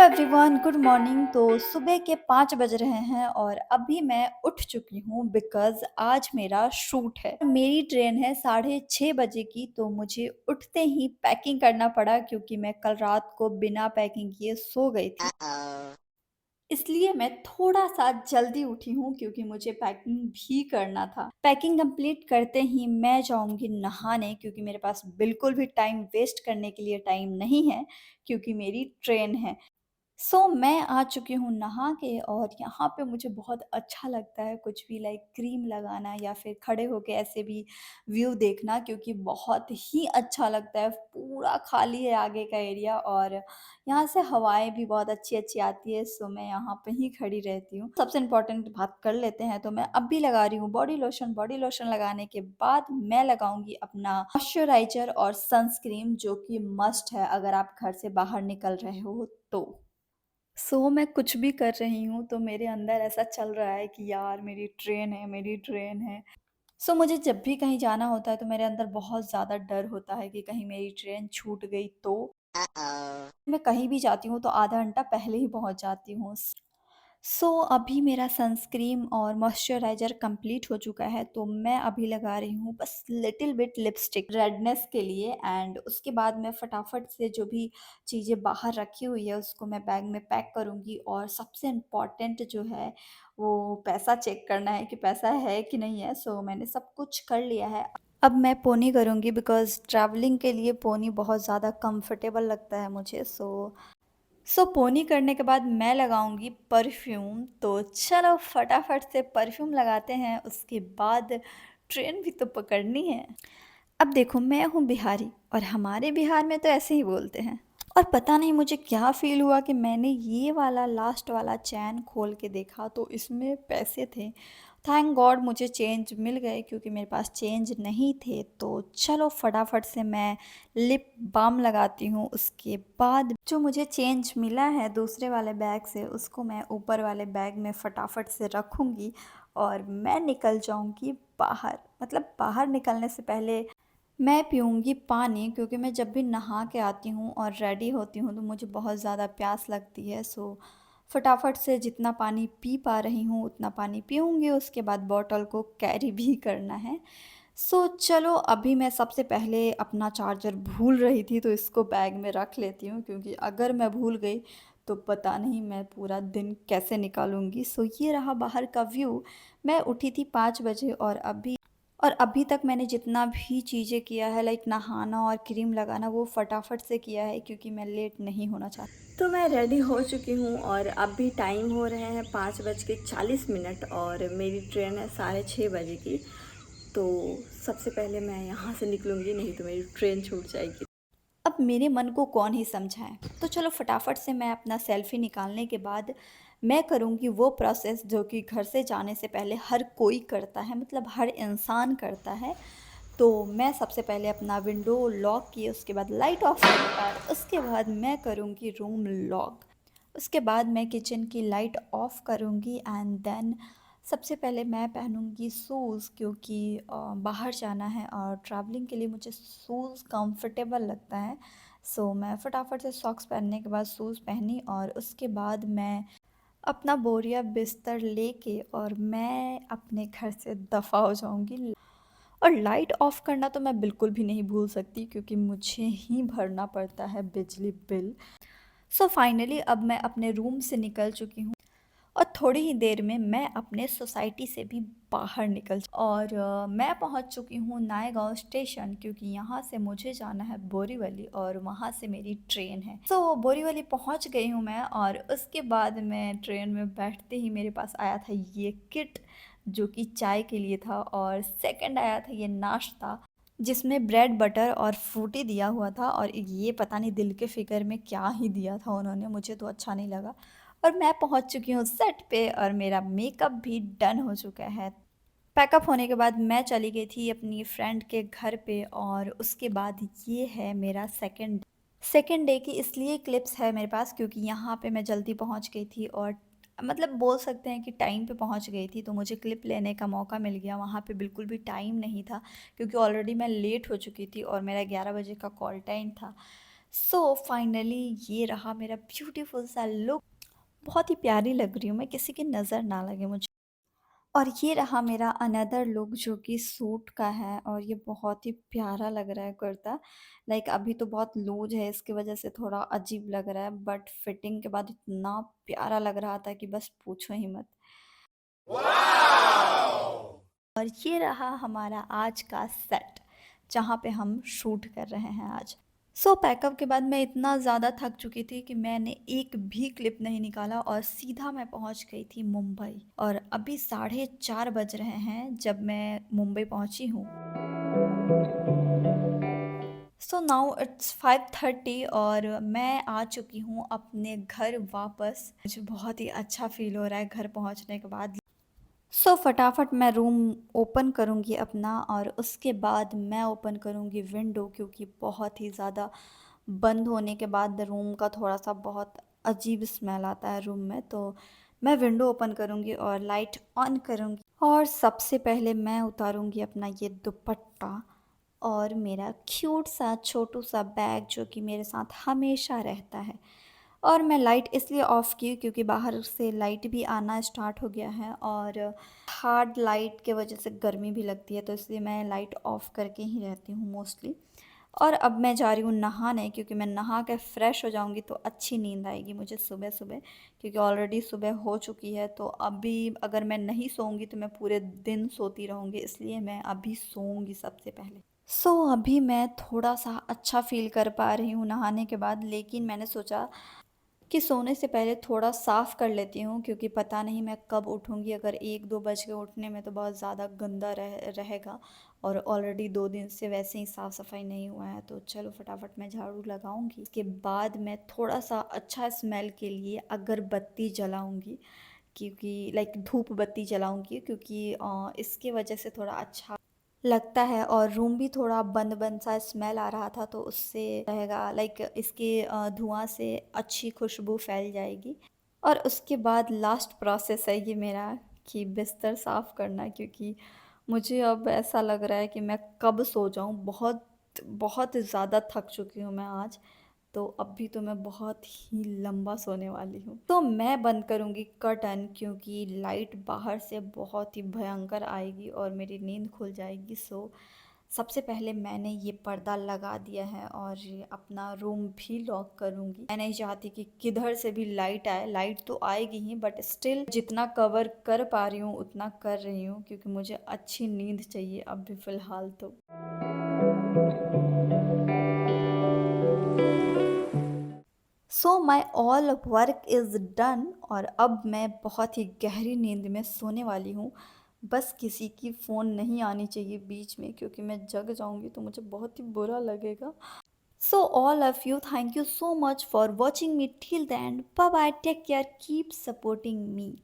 Everyone, good morning. तो सुबह के 5 बज रहे हैं और अभी मैं उठ चुकी हूँ बिकॉज़ आज मेरा शूट है। मेरी ट्रेन है 6:30 बजे की, तो मुझे उठते ही पैकिंग करना पड़ा क्योंकि मैं कल रात को बिना पैकिंग किए सो गई थी। Uh-oh. इसलिए मैं थोड़ा-सा जल्दी उठी हूँ क्योंकि मुझे पैकिंग भी करना था। पैकिंग कंप्लीट करते ही मैं जाऊँगी नहाने क्योंकि मेरे पास बिल्कुल भी टाइम वेस्ट करने के लिए टाइम नहीं है क्योंकि मेरी ट्रेन है। मैं आ चुकी हूँ नहा के और यहाँ पे मुझे बहुत अच्छा लगता है कुछ भी लाइक क्रीम लगाना या फिर खड़े होके ऐसे भी व्यू देखना क्योंकि बहुत ही अच्छा लगता है। पूरा खाली है आगे का एरिया और यहाँ से हवाएँ भी बहुत अच्छी-अच्छी आती है, सो मैं यहाँ पे ही खड़ी रहती हूँ। सबसे इम्पोर्टेंट बात कर लेते हैं, तो मैं अब भी लगा रही हूँ बॉडी लोशन लगाने के बाद मैं लगाऊँगी अपना मॉइस्चराइज़र और सनस्क्रीन जो कि मस्ट है अगर आप घर से बाहर निकल रहे हो तो। मैं कुछ भी कर रही हूँ तो मेरे अंदर ऐसा चल रहा है कि यार मेरी ट्रेन है, मेरी ट्रेन है। मुझे जब भी कहीं जाना होता है तो मेरे अंदर बहुत ज़्यादा डर होता है कि कहीं मेरी ट्रेन छूट गई तो? Uh-oh. मैं कहीं भी जाती हूँ तो आधा घंटा पहले ही पहुँच जाती हूँ। अभी मेरा सनस्क्रीन और मॉइस्चराइज़र कंप्लीट हो चुका है, तो मैं अभी लगा रही हूँ बस लिटिल बिट लिपस्टिक रेडनेस के लिए एंड उसके बाद मैं फटाफट से जो भी चीज़ें बाहर रखी हुई है, उसको मैं बैग में पैक करूँगी और सबसे इम्पोर्टेंट जो है, वो पैसा चेक करना है कि पैसा है कि नहीं है। मैंने सब कुछ कर लिया है। अब मैं पोनी करूँगी बिकॉज़ ट्रैवलिंग के लिए पोनी बहुत ज़्यादा कंफर्टेबल लगता है मुझे। पोनी करने के बाद मैं लगाऊंगी परफ्यूम, तो चलो फटाफट से परफ्यूम लगाते हैं, उसके बाद ट्रेन भी तो पकड़नी है। अब देखो, मैं हूँ बिहारी और हमारे बिहार में तो ऐसे ही बोलते हैं। और पता नहीं मुझे क्या फ़ील हुआ कि मैंने ये वाला लास्ट वाला चैन खोल के देखा तो इसमें पैसे थे। थैंक गॉड मुझे चेंज मिल गए क्योंकि मेरे पास चेंज नहीं थे। तो चलो फटाफट से मैं लिप बाम लगाती हूँ, उसके बाद जो मुझे चेंज मिला है दूसरे वाले बैग से उसको मैं ऊपर वाले बैग में फटाफट से रखूँगी और मैं निकल जाऊँगी बाहर। मतलब बाहर निकलने से पहले मैं पीऊँगी पानी क्योंकि मैं जब भी नहा के आती हूँ और रेडी होती हूँ तो मुझे बहुत ज़्यादा प्यास लगती है। फटाफट से जितना पानी पी पा रही हूँ उतना पानी पीऊँगी, उसके बाद बॉटल को कैरी भी करना है। चलो अभी मैं सबसे पहले अपना चार्जर भूल रही थी तो इसको बैग में रख लेती हूँ क्योंकि अगर मैं भूल गई तो पता नहीं मैं पूरा दिन कैसे निकालूँगी। ये रहा बाहर का व्यू। मैं उठी थी 5 बजे और अभी तक मैंने जितना भी चीज़ें किया है लाइक नहाना और क्रीम लगाना वो फटाफट से किया है क्योंकि मैं लेट नहीं होना चाहती। तो मैं रेडी हो चुकी हूँ और अभी टाइम हो रहे हैं 5:40 और मेरी ट्रेन है 6:30 बजे की। तो सबसे पहले मैं यहाँ से निकलूँगी, नहीं तो मेरी ट्रेन छूट जाएगी। अब मेरे मन को कौन ही समझाए। तो चलो फटाफट से मैं अपना सेल्फ़ी निकालने के बाद मैं करूँगी वो प्रोसेस जो कि घर से जाने से पहले हर कोई करता है, मतलब हर इंसान करता है। तो मैं सबसे पहले अपना विंडो लॉक किए, उसके बाद लाइट ऑफ़ किए और उसके बाद मैं करूँगी रूम लॉक। उसके बाद मैं किचन की लाइट ऑफ़ करूँगी एंड देन सबसे पहले मैं पहनूँगी शूज़ क्योंकि बाहर जाना है और ट्रैवलिंग के लिए मुझे शूज़ कंफर्टेबल लगता है। मैं फटाफट से सॉक्स पहनने के बाद शूज़ पहनी और उसके बाद मैं अपना बोरिया बिस्तर लेके और मैं अपने घर से दफ़ा हो जाऊँगी। और लाइट ऑफ़ करना तो मैं बिल्कुल भी नहीं भूल सकती क्योंकि मुझे ही भरना पड़ता है बिजली बिल। फाइनली अब मैं अपने रूम से निकल चुकी हूँ और थोड़ी ही देर में मैं अपने सोसाइटी से भी बाहर और मैं पहुँच चुकी हूँ नायगांव स्टेशन क्योंकि यहाँ से मुझे जाना है बोरीवली और वहाँ से मेरी ट्रेन है। बोरीवली पहुँच गई हूँ मैं और उसके बाद मैं ट्रेन में बैठते ही मेरे पास आया था ये किट जो कि चाय के लिए था और सेकंड आया था ये नाश्ता जिसमें ब्रेड बटर और फ्रूटी दिया हुआ था और ये पता नहीं दिल के फिगर में क्या ही दिया था उन्होंने, मुझे तो अच्छा नहीं लगा। और मैं पहुंच चुकी हूँ सेट पे और मेरा मेकअप भी डन हो चुका है। पैकअप होने के बाद मैं चली गई थी अपनी फ्रेंड के घर पे और उसके बाद ये है मेरा सेकंड डे की इसलिए क्लिप्स है मेरे पास क्योंकि यहाँ पे मैं जल्दी पहुँच गई थी और मतलब बोल सकते हैं कि टाइम पे पहुँच गई थी तो मुझे क्लिप लेने का मौका मिल गया। वहाँ पे बिल्कुल भी टाइम नहीं था क्योंकि ऑलरेडी मैं लेट हो चुकी थी और मेरा 11 बजे का कॉल टाइम था। सो फाइनली ये रहा मेरा ब्यूटीफुल सा लुक। बहुत ही प्यारी लग रही हूँ मैं, किसी की नज़र ना लगे मुझे। और ये रहा मेरा अनदर लुक जो कि सूट का है, और ये बहुत ही प्यारा लग रहा है कुर्ता। लाइक अभी तो बहुत लूज है, इसकी वजह से थोड़ा अजीब लग रहा है, बट फिटिंग के बाद इतना प्यारा लग रहा था कि बस पूछो ही मत। और ये रहा हमारा आज का सेट, जहाँ पे हम शूट कर रहे हैं आज। सो पैकअप के बाद मैं इतना ज़्यादा थक चुकी थी कि मैंने एक भी क्लिप नहीं निकाला और सीधा मैं पहुँच गई थी मुंबई। और अभी 4:30 बज रहे हैं जब मैं मुंबई पहुँची हूँ। सो नाउ इट्स 5:30 और मैं आ चुकी हूँ अपने घर वापस। मुझे बहुत ही अच्छा फील हो रहा है घर पहुँचने के बाद। सो फटाफट मैं रूम ओपन करूँगी अपना, और उसके बाद मैं ओपन करूँगी विंडो, क्योंकि बहुत ही ज़्यादा बंद होने के बाद रूम का थोड़ा-सा बहुत अजीब स्मेल आता है रूम में। तो मैं विंडो ओपन करूँगी और लाइट ऑन करूँगी, और सबसे पहले मैं उतारूँगी अपना ये दुपट्टा और मेरा क्यूट सा छोटू सा बैग जो कि मेरे साथ हमेशा रहता है। और मैं लाइट इसलिए ऑफ़ की क्योंकि बाहर से लाइट भी आना स्टार्ट हो गया है, और हार्ड लाइट के वजह से गर्मी भी लगती है, तो इसलिए मैं लाइट ऑफ़ करके ही रहती हूँ मोस्टली। और अब मैं जा रही हूँ नहाने, क्योंकि मैं नहा के फ्रेश हो जाऊँगी तो अच्छी नींद आएगी मुझे सुबह-सुबह, क्योंकि ऑलरेडी सुबह हो चुकी है। तो अभी अगर मैं नहीं सोऊँगी तो मैं पूरे दिन सोती रहूँगी, इसलिए मैं अभी सोऊँगी सबसे पहले। सो अभी मैं थोड़ा-सा अच्छा फ़ील कर पा रही हूँ नहाने के बाद, लेकिन मैंने सोचा कि सोने से पहले थोड़ा साफ़ कर लेती हूँ, क्योंकि पता नहीं मैं कब उठूँगी। अगर 1-2 बज के उठने में तो बहुत ज़्यादा गंदा रहेगा, और ऑलरेडी 2 दिन से वैसे ही साफ़-सफ़ाई नहीं हुआ है, तो चलो फटाफट मैं झाड़ू लगाऊँगी। इसके बाद मैं थोड़ा-सा अच्छा स्मेल के लिए अगरबत्ती जलाऊँगी, क्योंकि लाइक धूप बत्ती जलाऊँगी, क्योंकि इसके वजह से थोड़ा अच्छा लगता है, और रूम भी थोड़ा बंद-बंद सा स्मेल आ रहा था, तो उससे रहेगा लाइक इसके धुआँ से अच्छी खुशबू फैल जाएगी। और उसके बाद लास्ट प्रोसेस है ये मेरा, कि बिस्तर साफ़ करना, क्योंकि मुझे अब ऐसा लग रहा है कि मैं कब सो जाऊँ। बहुत बहुत ज़्यादा थक चुकी हूँ मैं आज। तो अभी तो मैं बहुत ही लंबा सोने वाली हूँ। तो मैं बंद करूँगी कर्टन, क्योंकि लाइट बाहर से बहुत ही भयंकर आएगी और मेरी नींद खुल जाएगी। सो सबसे पहले मैंने ये पर्दा लगा दिया है, और ये अपना रूम भी लॉक करूँगी। मैं नहीं चाहती कि किधर से भी लाइट आए। लाइट तो आएगी ही, बट स्टिल जितना कवर कर पा रही हूँ उतना कर रही हूँ, क्योंकि मुझे अच्छी नींद चाहिए अभी फ़िलहाल तो। So my all work is done, और अब मैं बहुत ही गहरी नींद में सोने वाली हूँ। बस किसी की फ़ोन नहीं आनी चाहिए बीच में, क्योंकि मैं जग जाऊँगी तो मुझे बहुत ही बुरा लगेगा। So all of you, thank you so much for watching me till the end. Bye bye, take care, keep supporting me.